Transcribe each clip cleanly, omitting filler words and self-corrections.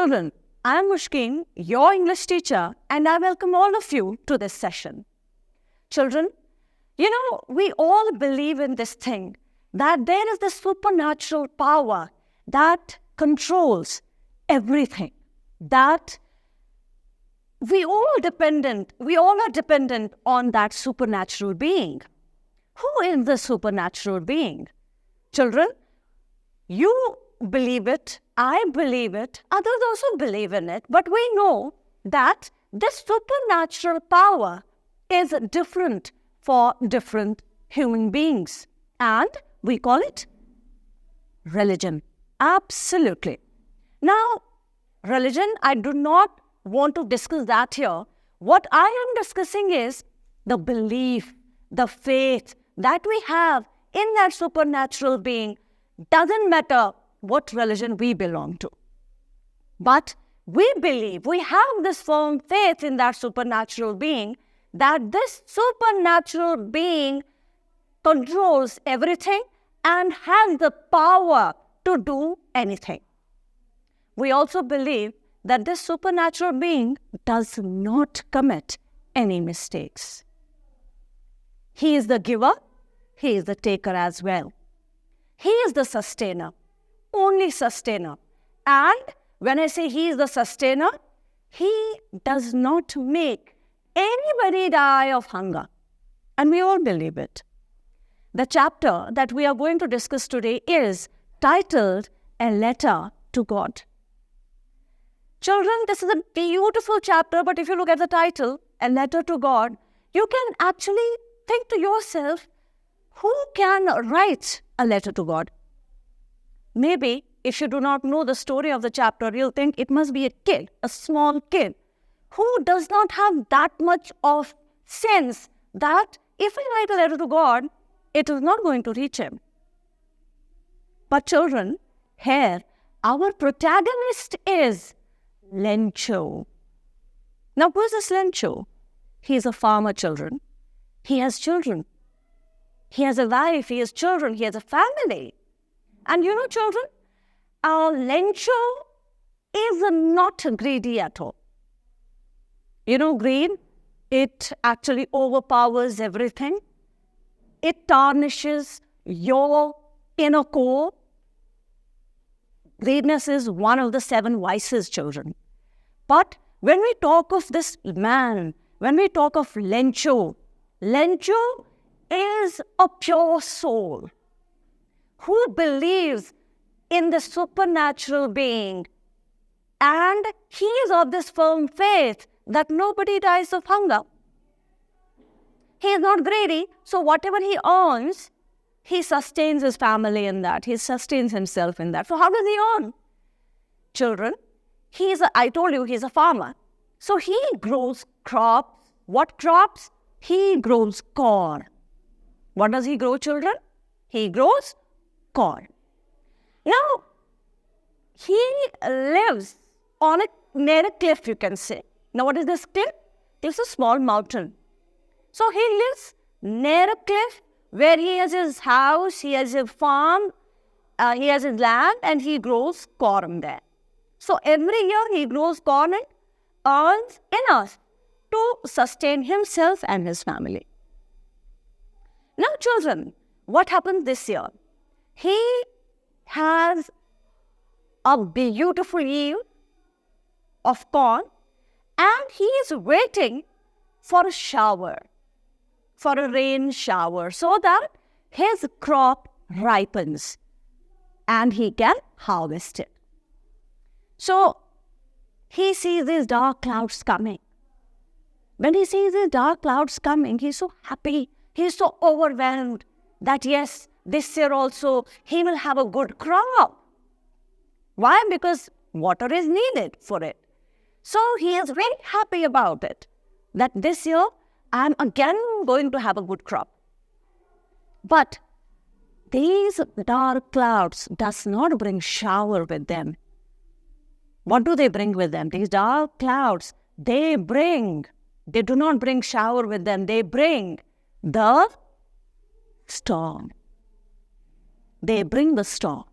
children, I am Mushkeen, your English teacher, and I welcome all of you to this session. Children, we all believe in this thing, that there is this supernatural power that controls everything, that we all are dependent on that supernatural being. Who is the supernatural being? Children, you believe it, I believe it, others also believe in it, but we know that this supernatural power is different for different human beings, and we call it religion. Absolutely. Now, religion, I do not want to discuss that here. What I am discussing is the belief, the faith that we have in that supernatural being. Doesn't matter what religion we belong to. But we believe, we have this firm faith in that supernatural being, that this supernatural being controls everything and has the power to do anything. We also believe that this supernatural being does not commit any mistakes. He is the giver, he is the taker as well. He is the sustainer, only sustainer. And when I say he is the sustainer, he does not make anybody die of hunger. And we all believe it. The chapter that we are going to discuss today is titled A Letter to God. Children, this is a beautiful chapter, but if you look at the title, A Letter to God, you can actually think to yourself, who can write a letter to God? Maybe if you do not know the story of the chapter, you'll think it must be a kid, a small kid, who does not have that much of sense that if we write a letter to God, it is not going to reach him. But children, here our protagonist is Lencho. Now, who is this Lencho? He is a farmer, children. He has children. He has a wife, he has children, he has a family. And children, Lencho is not greedy at all. Greed, it actually overpowers everything. It tarnishes your inner core. Greediness is one of the 7 vices, children. But when we talk of this man, when we talk of Lencho is a pure soul who believes in the supernatural being, and he is of this firm faith that nobody dies of hunger. He is not greedy, so whatever he earns, he sustains his family in that. He sustains himself in that. So how does he earn? Children, I told you he's a farmer. So he grows crops. What crops? He grows corn. What does he grow, children? He grows corn. Now, he lives near a cliff, you can say. Now, what is this cliff? It's a small mountain. So, he lives near a cliff where he has his house, he has a farm, he has his land, and he grows corn there. So, every year he grows corn and earns enough to sustain himself and his family. Now, children, what happened this year? He has a beautiful yield of corn, and he is waiting for a shower, for a rain shower, so that his crop ripens and he can harvest it. So, he sees these dark clouds coming. When he sees these dark clouds coming, he's so happy. He's so overwhelmed that yes, this year also he will have a good crop. Why? Because water is needed for it. So he is very happy about it, that this year I'm again going to have a good crop. But these dark clouds does not bring shower with them. What do they bring with them? These dark clouds, they do not bring shower with them. They bring the storm. They bring the storm.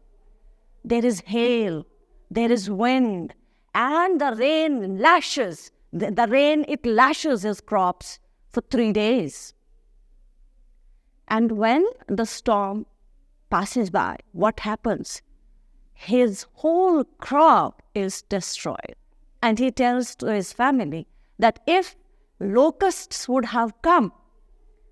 There is hail, there is wind, and the rain lashes. The rain, it lashes his crops for 3 days. And when the storm passes by, what happens? His whole crop is destroyed. And he tells to his family that if locusts would have come,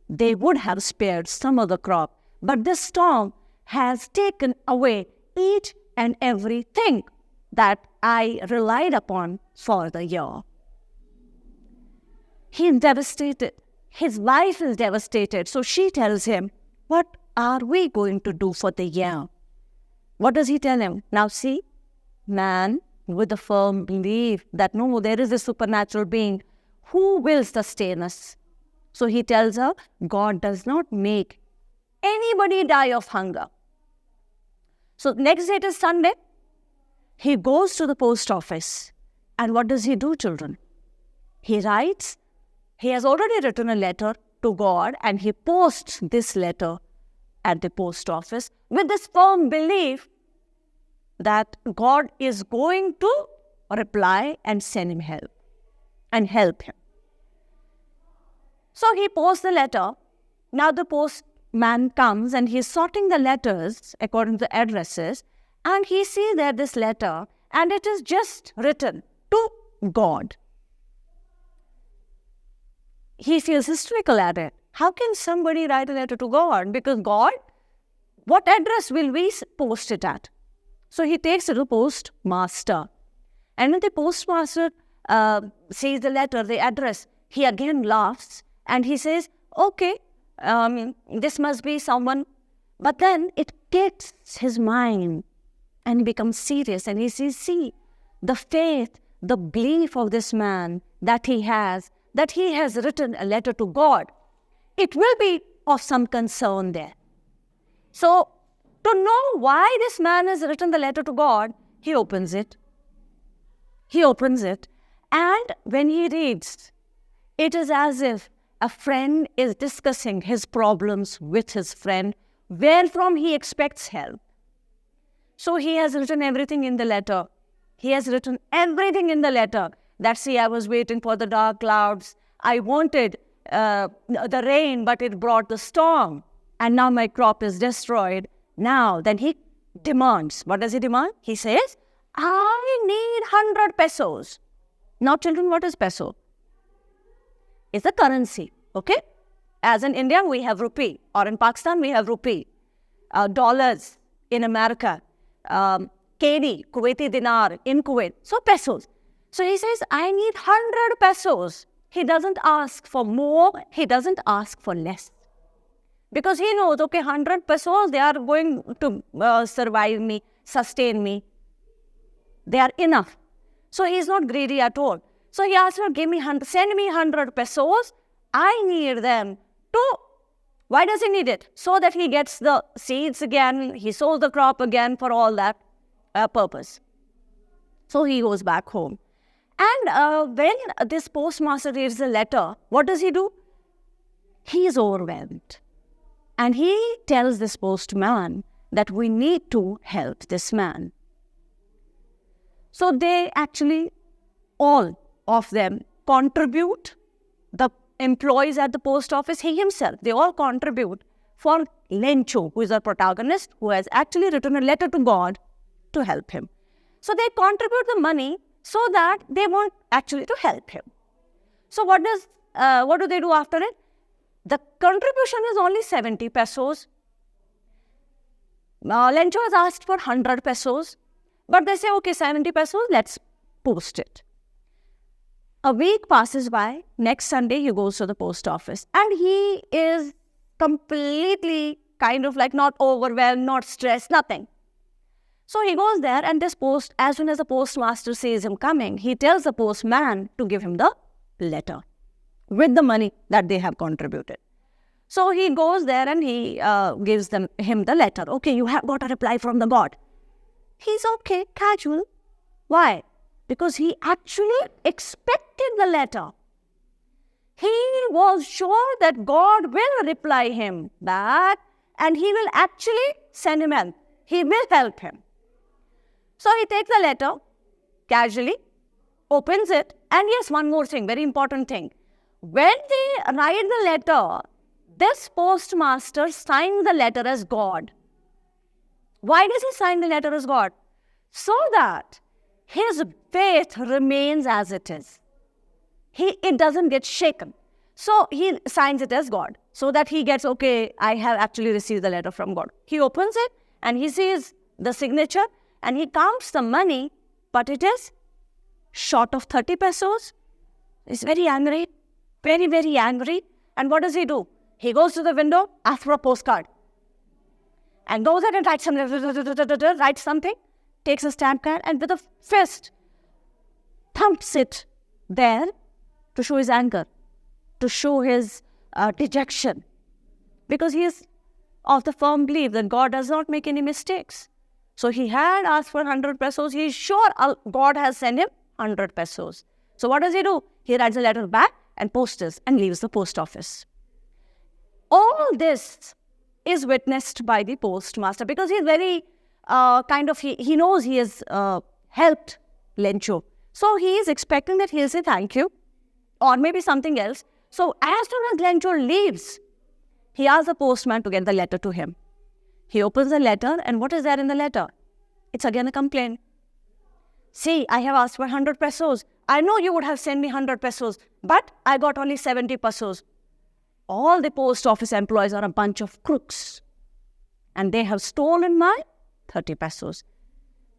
they would have spared some of the crop. But this storm has taken away each and everything that I relied upon for the year. He is devastated. His wife is devastated. So she tells him, what are we going to do for the year? What does he tell him? Now see, man with a firm belief that no, there is a supernatural being who will sustain us. So he tells her, God does not make anybody die of hunger. So next day, it is Sunday. He goes to the post office. And what does he do, children? He writes, he has already written a letter to God, and he posts this letter at the post office with this firm belief that God is going to reply and send him help and help him. So he posts the letter. Now the postman comes and he's sorting the letters according to the addresses, and he sees there this letter, and it is just written to God. He feels hysterical at it. How can somebody write a letter to God? Because God, what address will we post it at? So he takes it to the postmaster. And when the postmaster sees the letter, the address, he again laughs and he says, okay, this must be someone. But then it gets his mind and he becomes serious and he says, see, the faith, the belief of this man that he has written a letter to God, it will be of some concern there. So, to know why this man has written the letter to God, he opens it. And when he reads, it is as if a friend is discussing his problems with his friend, wherefrom he expects help. So he has written everything in the letter. That, see, I was waiting for the dark clouds. I wanted the rain, but it brought the storm. And now my crop is destroyed. Now, then he demands. What does he demand? He says, I need 100 pesos. Now, children, what is peso? It's a currency, okay? As in India, we have rupee. Or in Pakistan, we have rupee. Dollars in America. KD, Kuwaiti dinar in Kuwait. So, pesos. So he says, I need 100 pesos. He doesn't ask for more. He doesn't ask for less. Because he knows, okay, 100 pesos, they are going to survive me, sustain me. They are enough. So he is not greedy at all. So he asks her, send me 100 pesos. I need them to, why does he need it? So that he gets the seeds again, he sows the crop again for all that purpose. So he goes back home. And when this postmaster reads the letter, what does he do? He is overwhelmed. And he tells this postman that we need to help this man. So they actually, all of them contribute. The employees at the post office, he himself, they all contribute for Lencho, who is our protagonist, who has actually written a letter to God to help him. So they contribute the money so that they want actually to help him. So what do they do after it? The contribution is only 70 pesos. Lencho has asked for 100 pesos. But they say, okay, 70 pesos, let's post it. A week passes by. Next Sunday, he goes to the post office. And he is completely kind of like not overwhelmed, not stressed, nothing. So he goes there and as soon as the postmaster sees him coming, he tells the postman to give him the letter with the money that they have contributed. So he goes there and he gives him the letter. Okay, you have got a reply from the God. He's okay, casual. Why? Because he actually expected the letter. He was sure that God will reply him back and he will actually send him help. He will help him. So he takes the letter casually opens it, and yes, one more thing, very important thing. When they write the letter, this postmaster signs the letter as God. Why does he sign the letter as God? So that his faith remains as it is. It doesn't get shaken. So he signs it as God, so that he gets, okay, I have actually received the letter from God. He opens it and he sees the signature and he counts the money, but it is short of 30 pesos. He's very angry, very, very angry. And what does he do? He goes to the window, asks for a postcard, and goes ahead and writes something, takes a stamp card, and with a fist thumps it there to show his anger, to show his dejection, because he is of the firm belief that God does not make any mistakes. So he had asked for 100 pesos. He is sure God has sent him 100 pesos. So what does he do? He writes a letter back and posts it and leaves the post office. All this is witnessed by the postmaster, because he's very he knows he has helped Lencho. So he is expecting that he'll say thank you or maybe something else. So as soon as Lencho leaves, he asks the postman to get the letter to him. He opens the letter, and what is there in the letter? It's again a complaint. See, I have asked for 100 pesos. I know you would have sent me 100 pesos, but I got only 70 pesos. All the post office employees are a bunch of crooks, and they have stolen my 30 pesos.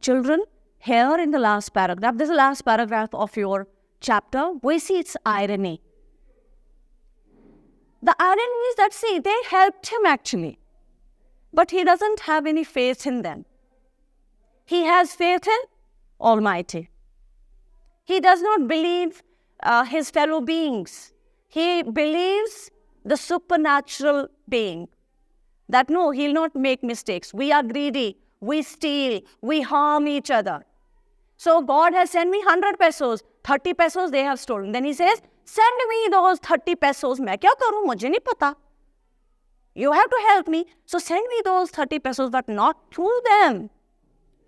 Children, here in the last paragraph, this is the last paragraph of your chapter, we see its irony. The irony is that, see, they helped him actually, but he doesn't have any faith in them. He has faith in Almighty. He does not believe his fellow beings. He believes the supernatural being. That no, he'll not make mistakes. We are greedy. We steal. We harm each other. So God has sent me 100 pesos. 30 pesos they have stolen. Then he says, send me those 30 pesos. मैं क्या करूँ? मुझे नहीं पता. You have to help me. So send me those 30 pesos, but not to them.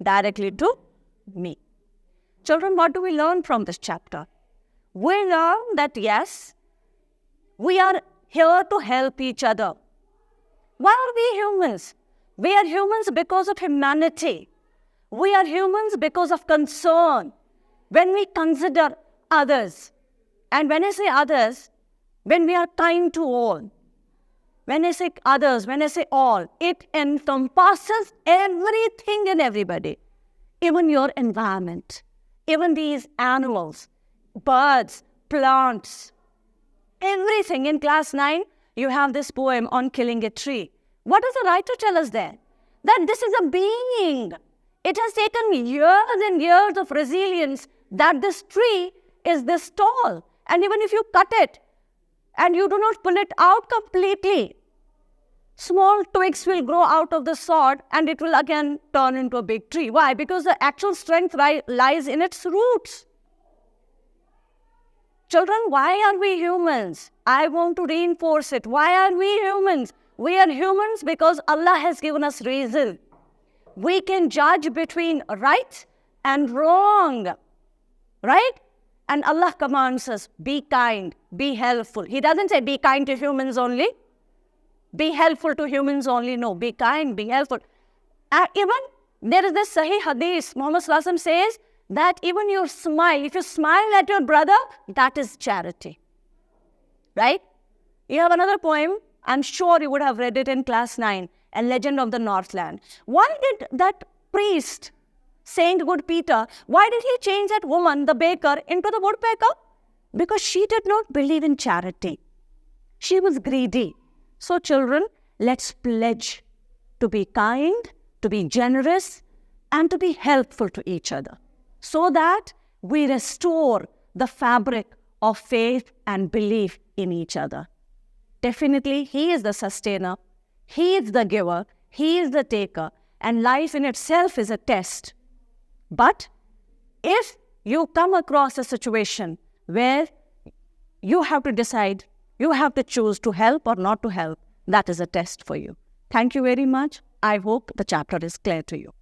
Directly to me. Children, what do we learn from this chapter? We learn that yes, we are here to help each other. Why are we humans? We are humans because of humanity. We are humans because of concern. When we consider others, and when I say others, when we are kind to all, when I say others, when I say all, it encompasses everything and everybody, even your environment, even these animals, birds, plants, everything. In class 9, you have this poem on killing a tree. What does the writer tell us there? That this is a being. It has taken years and years of resilience that this tree is this tall. And even if you cut it and you do not pull it out completely, small twigs will grow out of the sod and it will again turn into a big tree. Why? Because the actual strength lies in its roots. Children, why are we humans? I want to reinforce it. Why are we humans? We are humans because Allah has given us reason. We can judge between right and wrong. Right? And Allah commands us, be kind, be helpful. He doesn't say be kind to humans only. Be helpful to humans only. No, be kind, be helpful. Even there is this Sahih Hadith. Muhammad Sallallahu Alaihi Wasallam says that even your smile, if you smile at your brother, that is charity. Right? You have another poem. I'm sure you would have read it in class 9, A Legend of the Northland. Why did that priest, Saint Good Peter, why did he change that woman, the baker, into the woodpecker? Because she did not believe in charity. She was greedy. So children, let's pledge to be kind, to be generous, and to be helpful to each other, so that we restore the fabric of faith and belief in each other. Definitely, He is the sustainer, He is the giver, He is the taker, and life in itself is a test. But if you come across a situation where you have to decide, you have to choose to help or not to help, that is a test for you. Thank you very much. I hope the chapter is clear to you.